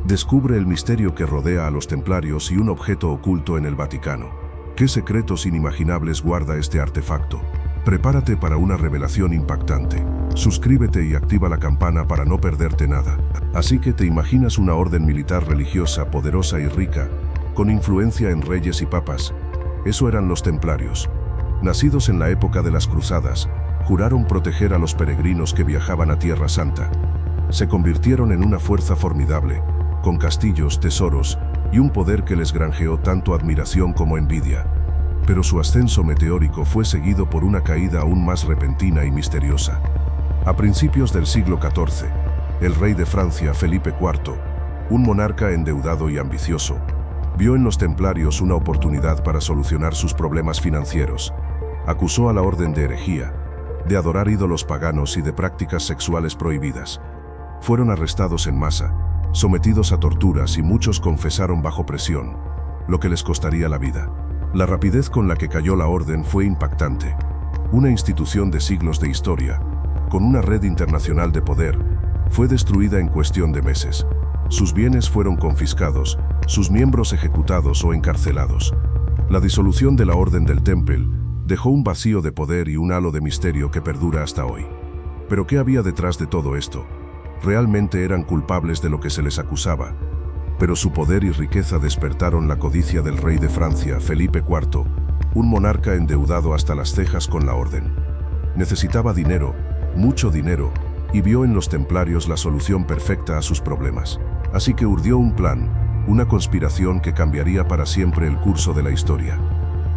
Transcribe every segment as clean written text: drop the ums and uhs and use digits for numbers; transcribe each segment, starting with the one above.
Descubre el misterio que rodea a los templarios y un objeto oculto en el Vaticano. ¿Qué secretos inimaginables guarda este artefacto? Prepárate para una revelación impactante. Suscríbete y activa la campana para no perderte nada. Así que te imaginas una orden militar religiosa poderosa y rica, con influencia en reyes y papas. Eso eran los templarios. Nacidos en la época de las cruzadas, juraron proteger a los peregrinos que viajaban a Tierra Santa. Se convirtieron en una fuerza formidable, con castillos, tesoros y un poder que les granjeó tanto admiración como envidia. Pero su ascenso meteórico fue seguido por una caída aún más repentina y misteriosa. A principios del siglo XIV, el rey de Francia, Felipe IV, un monarca endeudado y ambicioso, vio en los templarios una oportunidad para solucionar sus problemas financieros. Acusó a la orden de herejía, de adorar ídolos paganos y de prácticas sexuales prohibidas. Fueron arrestados en masa, sometidos a torturas y muchos confesaron bajo presión, lo que les costaría la vida. La rapidez con la que cayó la orden fue impactante. Una institución de siglos de historia, con una red internacional de poder, fue destruida en cuestión de meses. Sus bienes fueron confiscados, sus miembros ejecutados o encarcelados. La disolución de la Orden del Temple dejó un vacío de poder y un halo de misterio que perdura hasta hoy. ¿Pero qué había detrás de todo esto? Realmente eran culpables de lo que se les acusaba, pero su poder y riqueza despertaron la codicia del rey de Francia, Felipe IV, un monarca endeudado hasta las cejas con la orden. Necesitaba dinero, mucho dinero, y vio en los templarios la solución perfecta a sus problemas. Así que urdió un plan, una conspiración que cambiaría para siempre el curso de la historia.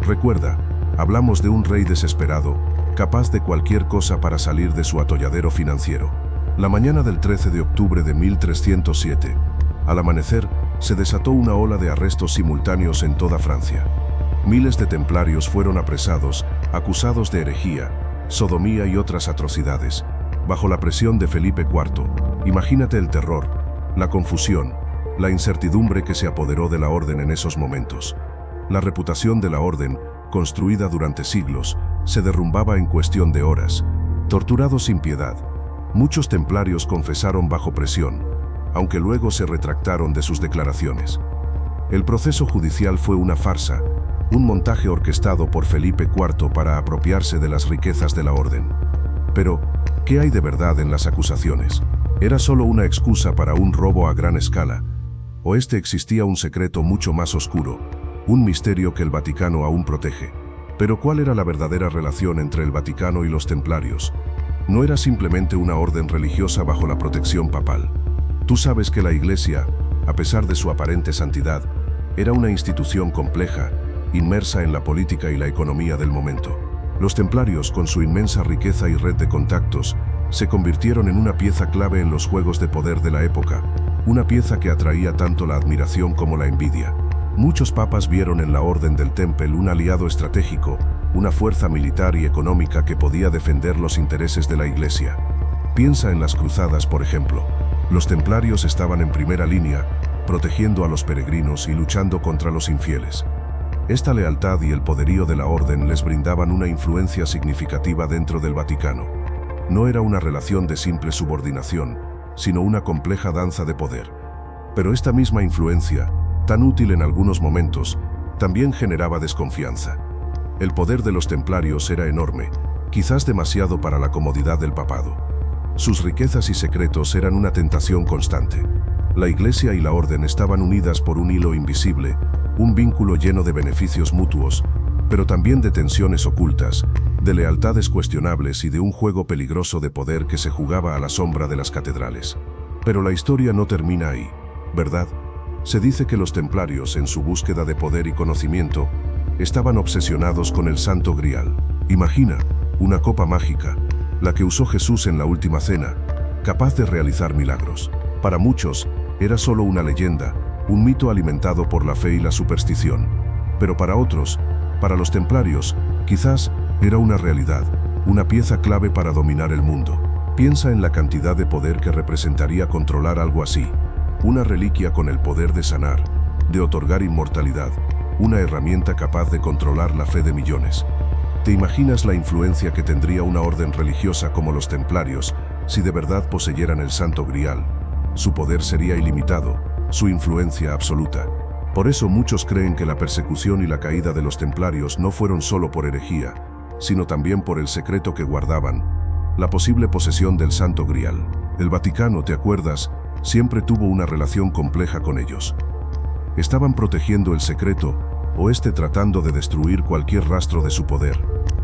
Recuerda, hablamos de un rey desesperado, capaz de cualquier cosa para salir de su atolladero financiero. La mañana del 13 de octubre de 1307, al amanecer, se desató una ola de arrestos simultáneos en toda Francia. Miles de templarios fueron apresados, acusados de herejía, sodomía y otras atrocidades. Bajo la presión de Felipe IV, imagínate el terror, la confusión, la incertidumbre que se apoderó de la orden en esos momentos. La reputación de la orden, construida durante siglos, se derrumbaba en cuestión de horas. Torturados sin piedad, muchos templarios confesaron bajo presión, aunque luego se retractaron de sus declaraciones. El proceso judicial fue una farsa, un montaje orquestado por Felipe IV para apropiarse de las riquezas de la orden. Pero, ¿qué hay de verdad en las acusaciones? ¿Era solo una excusa para un robo a gran escala? ¿O existía un secreto mucho más oscuro, un misterio que el Vaticano aún protege? Pero ¿cuál era la verdadera relación entre el Vaticano y los templarios? No era simplemente una orden religiosa bajo la protección papal. Tú sabes que la Iglesia, a pesar de su aparente santidad, era una institución compleja, inmersa en la política y la economía del momento. Los templarios, con su inmensa riqueza y red de contactos, se convirtieron en una pieza clave en los juegos de poder de la época, una pieza que atraía tanto la admiración como la envidia. Muchos papas vieron en la Orden del Temple un aliado estratégico, una fuerza militar y económica que podía defender los intereses de la Iglesia. Piensa en las cruzadas, por ejemplo. Los templarios estaban en primera línea, protegiendo a los peregrinos y luchando contra los infieles. Esta lealtad y el poderío de la orden les brindaban una influencia significativa dentro del Vaticano. No era una relación de simple subordinación, sino una compleja danza de poder. Pero esta misma influencia, tan útil en algunos momentos, también generaba desconfianza. El poder de los templarios era enorme, quizás demasiado para la comodidad del papado. Sus riquezas y secretos eran una tentación constante. La Iglesia y la orden estaban unidas por un hilo invisible, un vínculo lleno de beneficios mutuos, pero también de tensiones ocultas, de lealtades cuestionables y de un juego peligroso de poder que se jugaba a la sombra de las catedrales. Pero la historia no termina ahí, ¿verdad? Se dice que los templarios, en su búsqueda de poder y conocimiento, estaban obsesionados con el Santo Grial. Imagina, una copa mágica, la que usó Jesús en la última cena, capaz de realizar milagros. Para muchos, era solo una leyenda, un mito alimentado por la fe y la superstición. Pero para otros, para los templarios, quizás era una realidad, una pieza clave para dominar el mundo. Piensa en la cantidad de poder que representaría controlar algo así, una reliquia con el poder de sanar, de otorgar inmortalidad, una herramienta capaz de controlar la fe de millones. ¿Te imaginas la influencia que tendría una orden religiosa como los templarios si de verdad poseyeran el Santo Grial? Su poder sería ilimitado, su influencia absoluta. Por eso muchos creen que la persecución y la caída de los templarios no fueron solo por herejía, sino también por el secreto que guardaban, la posible posesión del Santo Grial. El Vaticano, ¿te acuerdas?, siempre tuvo una relación compleja con ellos. Estaban protegiendo el secreto, o tratando de destruir cualquier rastro de su poder.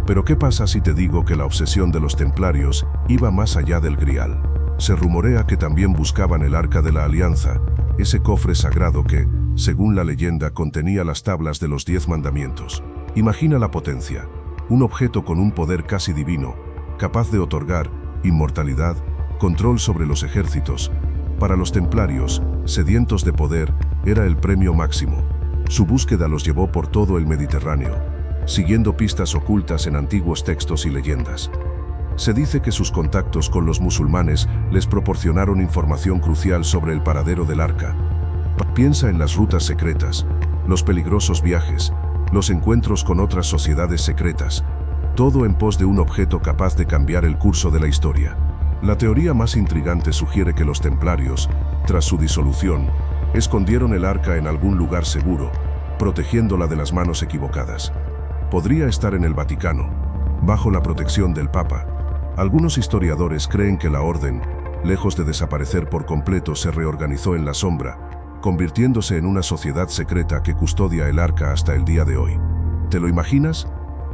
Pero ¿qué pasa si te digo que la obsesión de los templarios iba más allá del Grial? Se rumorea que también buscaban el Arca de la Alianza, ese cofre sagrado que, según la leyenda, contenía las tablas de los 10 mandamientos. Imagina la potencia, un objeto con un poder casi divino, capaz de otorgar inmortalidad, control sobre los ejércitos. Para los templarios, sedientos de poder, era el premio máximo. Su búsqueda los llevó por todo el Mediterráneo, siguiendo pistas ocultas en antiguos textos y leyendas. Se dice que sus contactos con los musulmanes les proporcionaron información crucial sobre el paradero del arca. Piensa en las rutas secretas, los peligrosos viajes, los encuentros con otras sociedades secretas, todo en pos de un objeto capaz de cambiar el curso de la historia. La teoría más intrigante sugiere que los templarios, tras su disolución, escondieron el arca en algún lugar seguro, protegiéndola de las manos equivocadas. Podría estar en el Vaticano, bajo la protección del Papa. Algunos historiadores creen que la orden, lejos de desaparecer por completo, se reorganizó en la sombra, convirtiéndose en una sociedad secreta que custodia el arca hasta el día de hoy. ¿Te lo imaginas?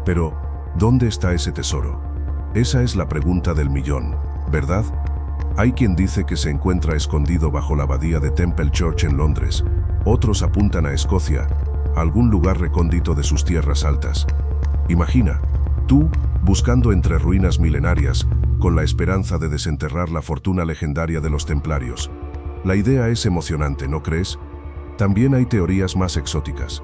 Pero, ¿dónde está ese tesoro? Esa es la pregunta del millón, ¿verdad? Hay quien dice que se encuentra escondido bajo la abadía de Temple Church en Londres. Otros apuntan a Escocia, algún lugar recóndito de sus tierras altas. Imagina, tú, buscando entre ruinas milenarias, con la esperanza de desenterrar la fortuna legendaria de los templarios. La idea es emocionante, ¿no crees? También hay teorías más exóticas.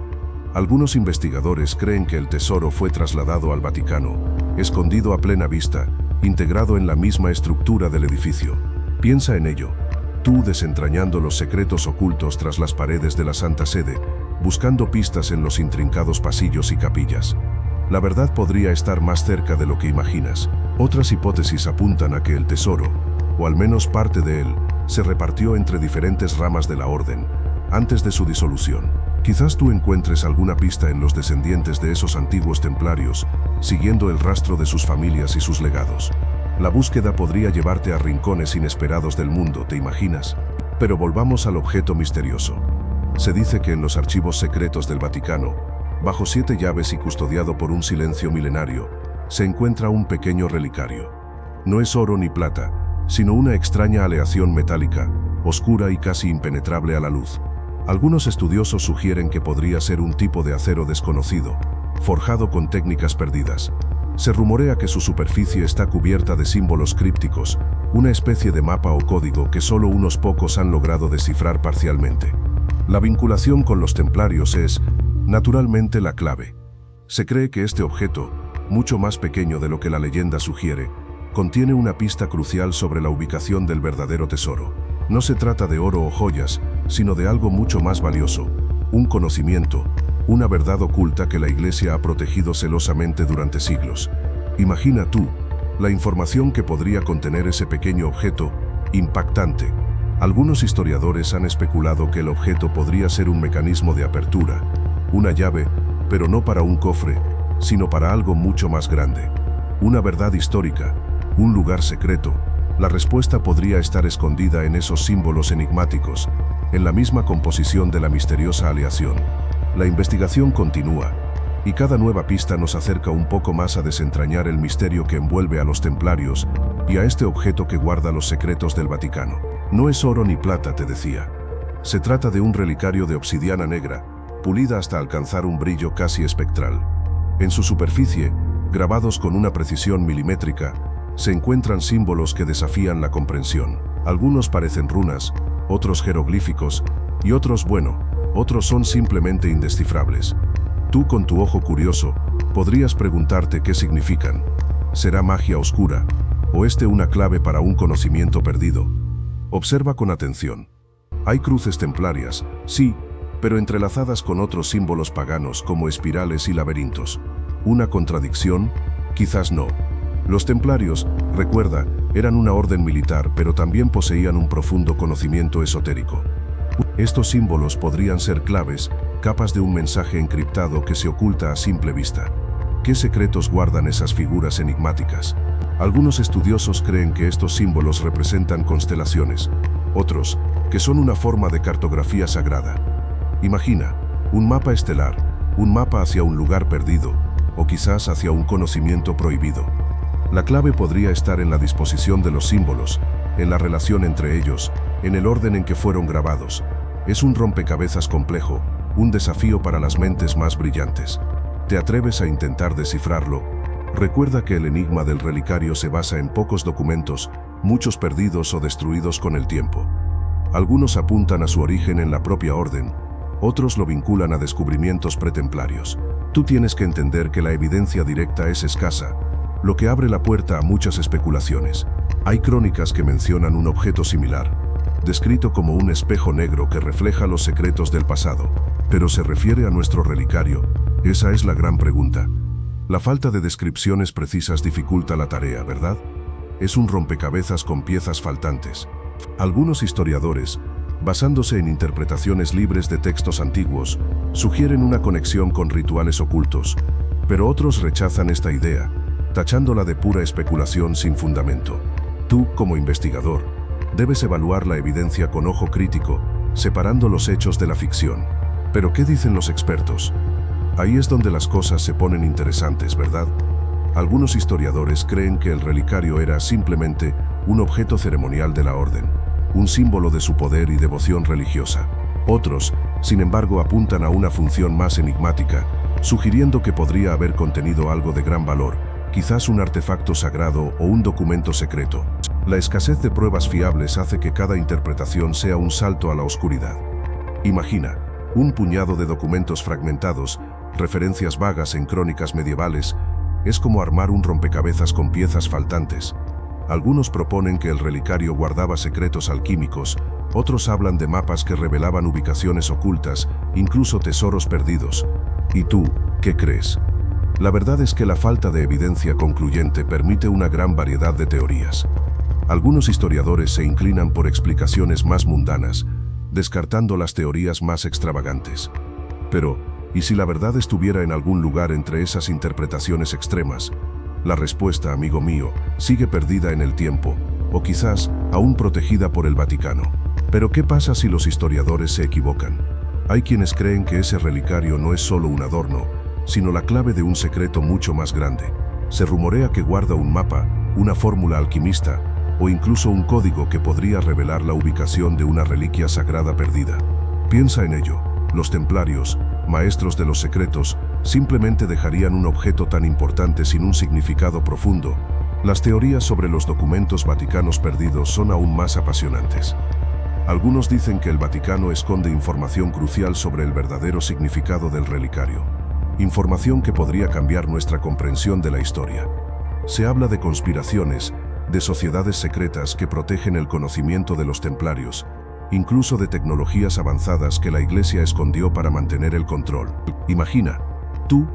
Algunos investigadores creen que el tesoro fue trasladado al Vaticano, escondido a plena vista, integrado en la misma estructura del edificio. Piensa en ello, tú desentrañando los secretos ocultos tras las paredes de la Santa Sede, buscando pistas en los intrincados pasillos y capillas. La verdad podría estar más cerca de lo que imaginas. Otras hipótesis apuntan a que el tesoro, o al menos parte de él, se repartió entre diferentes ramas de la orden, antes de su disolución. Quizás tú encuentres alguna pista en los descendientes de esos antiguos templarios, siguiendo el rastro de sus familias y sus legados. La búsqueda podría llevarte a rincones inesperados del mundo, ¿te imaginas? Pero volvamos al objeto misterioso. Se dice que en los archivos secretos del Vaticano, bajo 7 llaves y custodiado por un silencio milenario, se encuentra un pequeño relicario. No es oro ni plata, sino una extraña aleación metálica, oscura y casi impenetrable a la luz. Algunos estudiosos sugieren que podría ser un tipo de acero desconocido, forjado con técnicas perdidas. Se rumorea que su superficie está cubierta de símbolos crípticos, una especie de mapa o código que solo unos pocos han logrado descifrar parcialmente. La vinculación con los templarios es, naturalmente, la clave. Se cree que este objeto, mucho más pequeño de lo que la leyenda sugiere, contiene una pista crucial sobre la ubicación del verdadero tesoro. No se trata de oro o joyas, sino de algo mucho más valioso, un conocimiento, una verdad oculta que la Iglesia ha protegido celosamente durante siglos. Imagina tú, la información que podría contener ese pequeño objeto, impactante. Algunos historiadores han especulado que el objeto podría ser un mecanismo de apertura, una llave, pero no para un cofre, sino para algo mucho más grande. Una verdad histórica, un lugar secreto. La respuesta podría estar escondida en esos símbolos enigmáticos, en la misma composición de la misteriosa aleación. La investigación continúa, y cada nueva pista nos acerca un poco más a desentrañar el misterio que envuelve a los templarios y a este objeto que guarda los secretos del Vaticano. No es oro ni plata, te decía. Se trata de un relicario de obsidiana negra, pulida hasta alcanzar un brillo casi espectral. En su superficie, grabados con una precisión milimétrica, se encuentran símbolos que desafían la comprensión. Algunos parecen runas, otros jeroglíficos, y otros son simplemente indescifrables. Tú, con tu ojo curioso, podrías preguntarte qué significan. ¿Será magia oscura? ¿O una clave para un conocimiento perdido? Observa con atención. Hay cruces templarias, sí, pero entrelazadas con otros símbolos paganos como espirales y laberintos. ¿Una contradicción? Quizás no. Los templarios, recuerda, eran una orden militar, pero también poseían un profundo conocimiento esotérico. Estos símbolos podrían ser claves, capas de un mensaje encriptado que se oculta a simple vista. ¿Qué secretos guardan esas figuras enigmáticas? Algunos estudiosos creen que estos símbolos representan constelaciones, otros, que son una forma de cartografía sagrada. Imagina, un mapa estelar, un mapa hacia un lugar perdido, o quizás hacia un conocimiento prohibido. La clave podría estar en la disposición de los símbolos, en la relación entre ellos, en el orden en que fueron grabados. Es un rompecabezas complejo, un desafío para las mentes más brillantes. ¿Te atreves a intentar descifrarlo? Recuerda que el enigma del relicario se basa en pocos documentos, muchos perdidos o destruidos con el tiempo. Algunos apuntan a su origen en la propia orden, otros lo vinculan a descubrimientos pretemplarios. Tú tienes que entender que la evidencia directa es escasa, lo que abre la puerta a muchas especulaciones. Hay crónicas que mencionan un objeto similar, descrito como un espejo negro que refleja los secretos del pasado, pero ¿se refiere a nuestro relicario? Esa es la gran pregunta. La falta de descripciones precisas dificulta la tarea, ¿verdad? Es un rompecabezas con piezas faltantes. Algunos historiadores, basándose en interpretaciones libres de textos antiguos, sugieren una conexión con rituales ocultos, pero otros rechazan esta idea, tachándola de pura especulación sin fundamento. Tú, como investigador, debes evaluar la evidencia con ojo crítico, separando los hechos de la ficción. ¿Pero qué dicen los expertos? Ahí es donde las cosas se ponen interesantes, ¿verdad? Algunos historiadores creen que el relicario era simplemente un objeto ceremonial de la orden, un símbolo de su poder y devoción religiosa. Otros, sin embargo, apuntan a una función más enigmática, sugiriendo que podría haber contenido algo de gran valor, quizás un artefacto sagrado o un documento secreto. La escasez de pruebas fiables hace que cada interpretación sea un salto a la oscuridad. Imagina, un puñado de documentos fragmentados, referencias vagas en crónicas medievales, es como armar un rompecabezas con piezas faltantes. Algunos proponen que el relicario guardaba secretos alquímicos, otros hablan de mapas que revelaban ubicaciones ocultas, incluso tesoros perdidos. ¿Y tú, qué crees? La verdad es que la falta de evidencia concluyente permite una gran variedad de teorías. Algunos historiadores se inclinan por explicaciones más mundanas, descartando las teorías más extravagantes. Pero, ¿y si la verdad estuviera en algún lugar entre esas interpretaciones extremas? La respuesta, amigo mío, sigue perdida en el tiempo, o quizás aún protegida por el Vaticano. Pero ¿qué pasa si los historiadores se equivocan? Hay quienes creen que ese relicario no es solo un adorno, sino la clave de un secreto mucho más grande. Se rumorea que guarda un mapa, una fórmula alquimista, o incluso un código que podría revelar la ubicación de una reliquia sagrada perdida. Piensa en ello. Los templarios, maestros de los secretos, simplemente dejarían un objeto tan importante sin un significado profundo. Las teorías sobre los documentos vaticanos perdidos son aún más apasionantes. Algunos dicen que el Vaticano esconde información crucial sobre el verdadero significado del relicario. Información que podría cambiar nuestra comprensión de la historia. Se habla de conspiraciones, de sociedades secretas que protegen el conocimiento de los templarios, incluso de tecnologías avanzadas que la Iglesia escondió para mantener el control. Imagina, tú,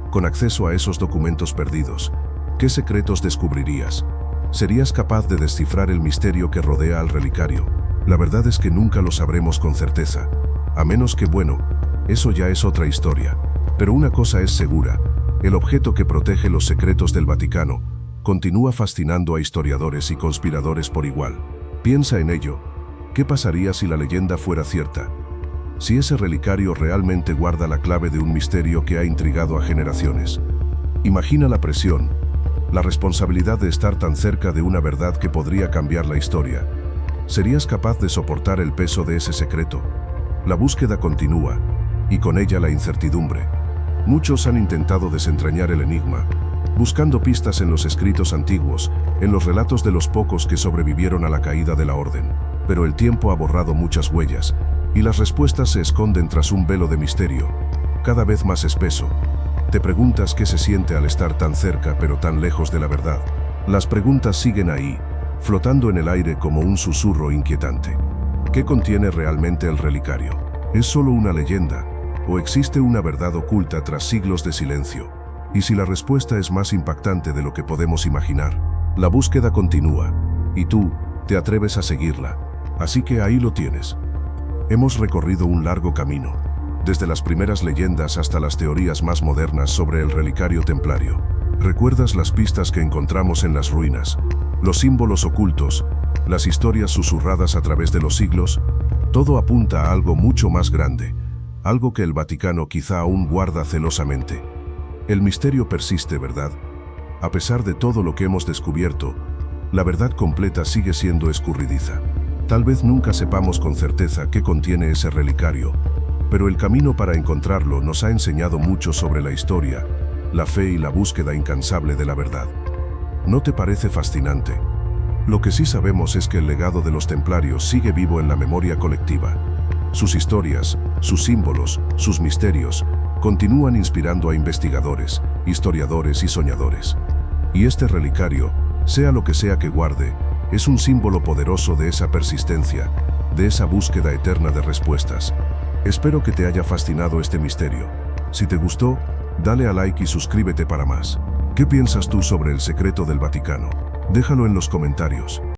con acceso a esos documentos perdidos, ¿qué secretos descubrirías? ¿Serías capaz de descifrar el misterio que rodea al relicario? La verdad es que nunca lo sabremos con certeza, a menos que, bueno, eso ya es otra historia. Pero una cosa es segura, el objeto que protege los secretos del Vaticano continúa fascinando a historiadores y conspiradores por igual. Piensa en ello. ¿Qué pasaría si la leyenda fuera cierta? Si ese relicario realmente guarda la clave de un misterio que ha intrigado a generaciones. Imagina la presión, la responsabilidad de estar tan cerca de una verdad que podría cambiar la historia. ¿Serías capaz de soportar el peso de ese secreto? La búsqueda continúa, y con ella la incertidumbre. Muchos han intentado desentrañar el enigma, buscando pistas en los escritos antiguos, en los relatos de los pocos que sobrevivieron a la caída de la orden. Pero el tiempo ha borrado muchas huellas, y las respuestas se esconden tras un velo de misterio, cada vez más espeso. Te preguntas qué se siente al estar tan cerca pero tan lejos de la verdad. Las preguntas siguen ahí, flotando en el aire como un susurro inquietante. ¿Qué contiene realmente el relicario? ¿Es solo una leyenda? ¿O existe una verdad oculta tras siglos de silencio? Y si la respuesta es más impactante de lo que podemos imaginar, la búsqueda continúa, y tú te atreves a seguirla. Así que ahí lo tienes. Hemos recorrido un largo camino, desde las primeras leyendas hasta las teorías más modernas sobre el relicario templario. ¿Recuerdas las pistas que encontramos en las ruinas? Los símbolos ocultos, las historias susurradas a través de los siglos, todo apunta a algo mucho más grande, algo que el Vaticano quizá aún guarda celosamente. El misterio persiste, ¿verdad? A pesar de todo lo que hemos descubierto, la verdad completa sigue siendo escurridiza. Tal vez nunca sepamos con certeza qué contiene ese relicario, pero el camino para encontrarlo nos ha enseñado mucho sobre la historia, la fe y la búsqueda incansable de la verdad. ¿No te parece fascinante? Lo que sí sabemos es que el legado de los templarios sigue vivo en la memoria colectiva. Sus historias, sus símbolos, sus misterios, continúan inspirando a investigadores, historiadores y soñadores. Y este relicario, sea lo que sea que guarde, es un símbolo poderoso de esa persistencia, de esa búsqueda eterna de respuestas. Espero que te haya fascinado este misterio. Si te gustó, dale a like y suscríbete para más. ¿Qué piensas tú sobre el secreto del Vaticano? Déjalo en los comentarios.